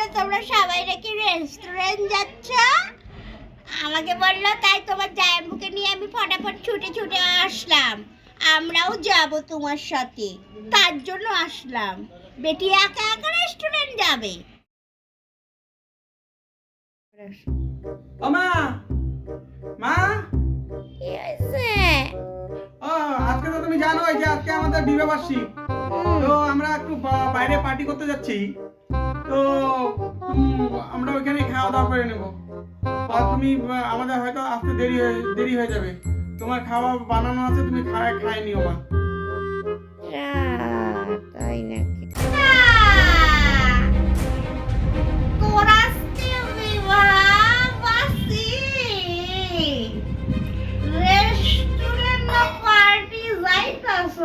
বললো তোমরা সবাই নাকি রেস্টুরেন্ট যাচ্ছ। আমাকে বললো, তাই তোমার জামাইবাবুকে নিয়ে আমি ফটাফট ছুটে ছুটে আসলাম। আমরাও যাব তোমার সাথে, তার জন্য আসলাম। বেটি একা একা রেস্টুরেন্ট যাবে? মা মা কি হয়েছে? আজকে তো তুমি জানোই যে আজকে আমাদের বিবাহবার্ষিক। তো আমরা একটু বাইরে পার্টি করতে যাচ্ছি। তো আমরা ওইখানে খাওয়া দাওয়া করে নেব। আর তুমি আমাদের হয়তো আসতে দেরি হয়ে যাবে। তোমার খাওয়া বানানো আছে, তুমি খায় নিও মা। তাই নাকি? তোর আজকে বিবাহবার্ষিক, রেস্টুরেন্ট না পার্টি যাইতাছ?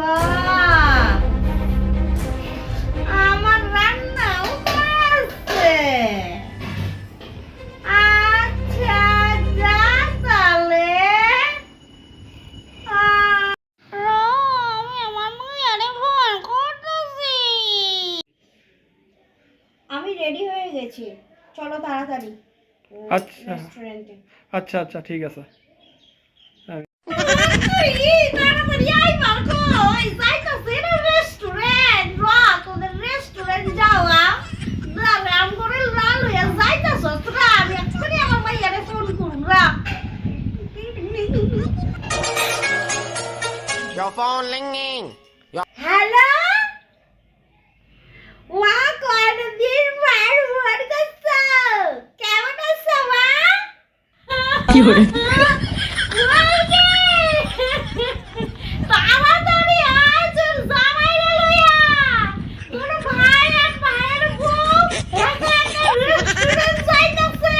আমার রান্নাও আছে। আচ্ছা যা তাহলে। আমি রেডি হয়ে গেছি, চলো তাড়াতাড়ি আচ্ছা রেস্টুরেন্টে। আচ্ছা আচ্ছা ঠিক আছে। তাড়াতাড়ি আই মার্কো, ওই যাইতাছে না রেস্টুরেন্ট। তোদের রেস্টুরেন্ট যাওয়া রাম করে লাল হয়ে যাইতাছ তোরা। আমি এক্ষুনি আমার মাইয়ারে ফোন করুন। Your phone ringing. হ্যালো মা, কতদিন পর ফোন করছো? কেমন আছো মা? কি করে? তাড়াতাড়ি আয়, তোর জামাইরে লইয়া। তোর ভাই আর ভাইয়ের বউ একা একা রেস্টুরেন্ট যাইতাছে।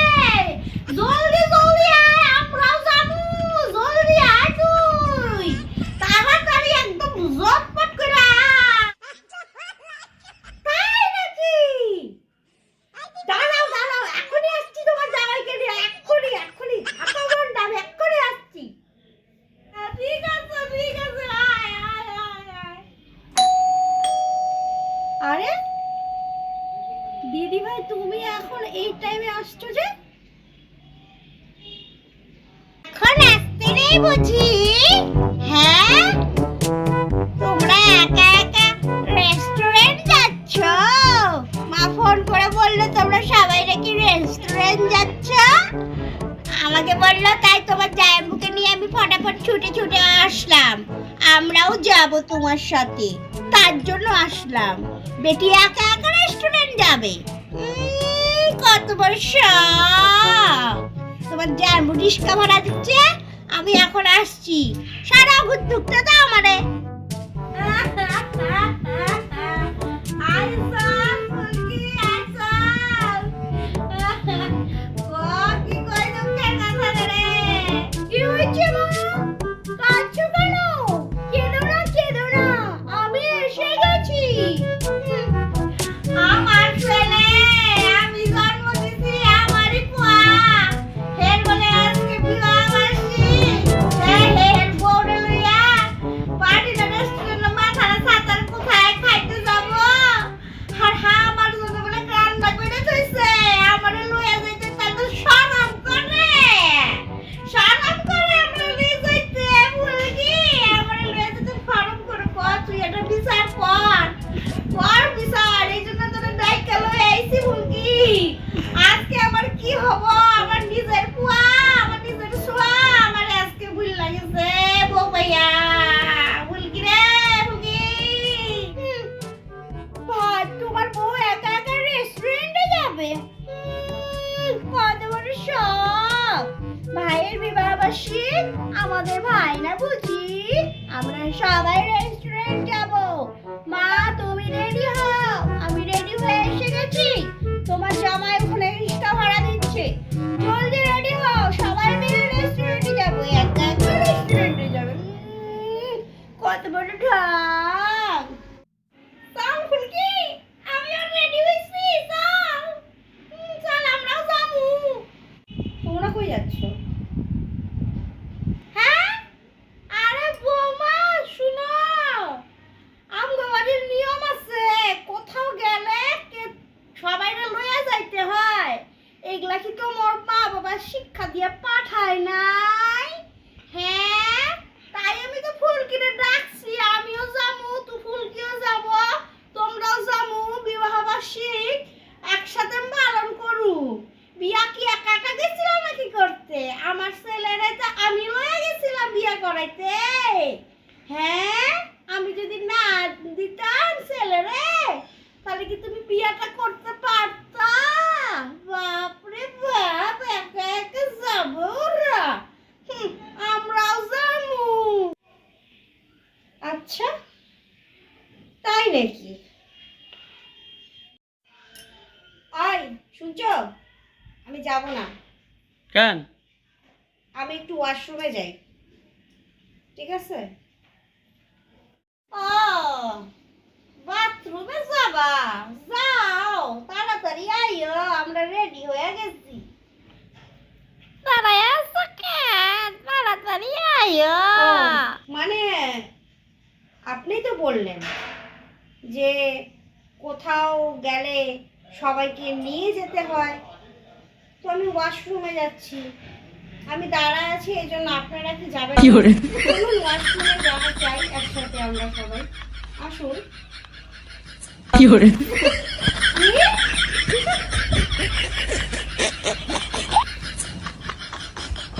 জলদি জলদি আয়, আমরাও যাবো। জলদি আয় তুই, তাড়াতাড়ি একদম ঝটপট করে আয়। তাই নাকি? দাঁড়াও দাঁড়াও, এখনই আসছি তোমার জামাইকে নিয়ে। এক্ষুনি এক্ষুনি ঢাকা ঘন্টা, আমি এক্ষুনি আসছি। ঠিক আছে ঠিক আছে, আয় আয় আয় আয়। আরে দিদি ভাই, তুমি এখন এই টাইমে আসছো যে? এখন আসতে নেই বুঝি? হ্যাঁ, তোমরা একা একা রেস্টুরেন্ট যাচ্ছ? মা ফোন করে বললো তোমরা সবাই নাকি রেস্টুরেন্ট যাচ্ছ। আমাকে বললো, তাই তোমার জামাইবাবুকে নিয়ে আমি ফটাফট ছুটে ছুটে আসলাম। আমরাও যাব তোমার সাথে, তার জন্য আসলাম। বেটি একা একা রেস্টুরেন্ট যাবে? কত বড় শখ! তোমার জামাইবাবু রিস্কা ভাড়া দিচ্ছে, আমি এখন আসছি। সারা ভুতুকটা দাও আমারে। আমার ছেলে, আমি জন্ম দিছি আমারই পোয়া। হের বলে আজকে বিবাহবার্ষিক। হের বউরে লইয়া পার্টিতে রেস্টুরেন্টে মাথায় ছাতার কোথায় খাইতে যাব। আর আমার জন্য বলে রান্না করে থইছে। আমারে লইয়া যাইতে তাহলে শরম করে। শরম করে আমরা লইয়া যাইতে বলি। আমারে লইয়া যাইতে শরম করে। কর তুই এটা বিচার কর, কর বিচার। এই জন্য তোর ডাইকা লইয়া আইছি বলকি। আজকে আমার কি হবো? আমার নিজের পোয়া, আমার নিজের সোয়া, আমার আজকে ভুল লাগেছে বউ ভাইয়া। বলকি রে বলকি। ভাই, তোমার বউ একা একা রেস্টুরেন্টে যাবে? কত বড় শখ! ভাইয়ের বিবাহবার্ষিক, আমাদের ভাই না বুঝি? আমরা সবাই রেস্টুরেন্ট যাব। মা তুমি রেডি হও, আমি রেডি হয়ে এসে গেছি। তোমার জামাই ওখানে রিক্সা ভাড়া দিচ্ছে। জলদি রেডি হও, সবাই মিলে রেস্টুরেন্টে যাবো। একা একা রেস্টুরেন্টে যাবে? কত বড় ঢং! চল ফুলকি, আমিও রেডি হইছি। চল চল, আমরাও যাবো। তোমরা কই যাচ্ছ? হ্যাঁ, আরে বৌমা শুনো, এইগুলা কি তোমার মা বাবা শিক্ষা দিয়ে পাঠায় নাই? হ্যাঁ, তাই আমি তো ফুলকিরে ডাকছি, আমিও যাবো, তো ফুলকিও যাব, তোমরাও যাবো, বিবাহ বার্ষিক একসাথে পালন করু। বিয়া কি একা একা গেছিলাম নাকি করতে? আমার ছেলেরে তো আমি লয়ে গেছিলাম বিয়া করাইতে। হ্যাঁ, আমি যদি না দিতাম ছেলেরে, তাহলে কি তুমি বিয়াটা করতে পারতা? বাপরে বাপ, একা একা যাবো ওরা? আমরাও যাবো। আচ্ছা, তাই নাকি? আই শুনছো, আমি যাব না, কেন? আমি একটু ওয়াশরুমে যাই, ঠিক আছে? ও, বাথরুমে যাবা? যাও, তাড়াতাড়ি আইও, আমরা রেডি হয়ে গেছি। তাড়াতাড়ি আসো কেন? তাড়াতাড়ি আইও। মানে আপনি তো বললেন যে কোথাও গেলে সবাইকে নিয়ে যেতে হয়, তো আমি ওয়াশরুমে যাচ্ছি, আমি দাঁড়ায় আছি, এই জন্য আপনারা কি যাবেন? চলুন ওয়াশরুমে যাওয়া চাই একসাথে আমরা সবাই, আসুন।